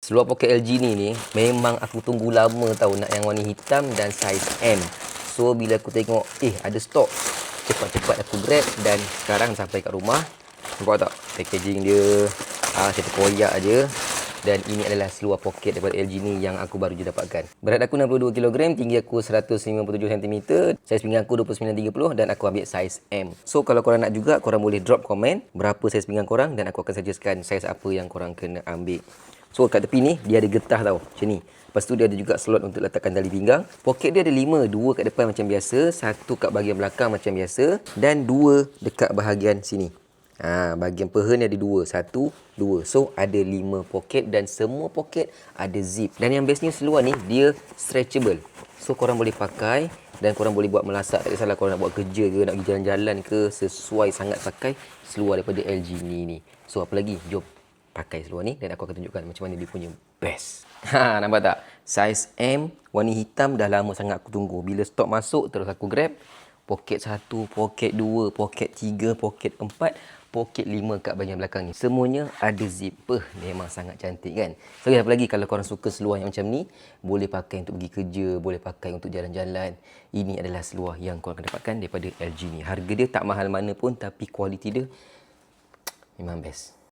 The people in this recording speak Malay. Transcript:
Seluar poket LG ni memang aku tunggu lama tau nak yang warna hitam dan saiz M. So bila aku tengok ada stok, cepat-cepat aku grab dan sekarang sampai kat rumah. Nampak tak packaging dia? Saya terkoyak je. Dan ini adalah seluar poket daripada LG ni yang aku baru je dapatkan. Berat aku 62 kg, tinggi aku 157 cm, saiz pinggang aku 29-30 dan aku ambil saiz M. So kalau korang nak juga, korang boleh drop komen berapa saiz pinggang korang dan aku akan suggestkan saiz apa yang korang kena ambil. So kat tepi ni dia ada getah tau, macam ni. Lepas tu dia ada juga slot untuk letakkan tali pinggang. Poket dia ada 5, 2 kat depan macam biasa, 1 kat bahagian belakang macam biasa dan 2 dekat bahagian sini. Bahagian peha ni ada 2, 1, 2. So ada 5 poket dan semua poket ada zip. Dan yang bestnya seluar ni dia stretchable. So korang boleh pakai dan korang boleh buat melasak. Tak kisahlah korang nak buat kerja ke, nak pergi jalan-jalan ke, sesuai sangat pakai seluar daripada LG ni. So apa lagi? Jom pakai seluar ni dan aku akan tunjukkan macam mana dia punya best. Nampak tak? Saiz M, warna hitam dah lama sangat aku tunggu. Bila stok masuk terus aku grab. Poket 1, poket 2, poket 3, poket 4, poket 5 kat bahagian belakang ni. Semuanya ada zip. Memang sangat cantik kan? So apa lagi kalau korang suka seluar yang macam ni, boleh pakai untuk pergi kerja, boleh pakai untuk jalan-jalan. Ini adalah seluar yang korang akan dapatkan daripada LG ni. Harga dia tak mahal mana pun tapi kualiti dia memang best.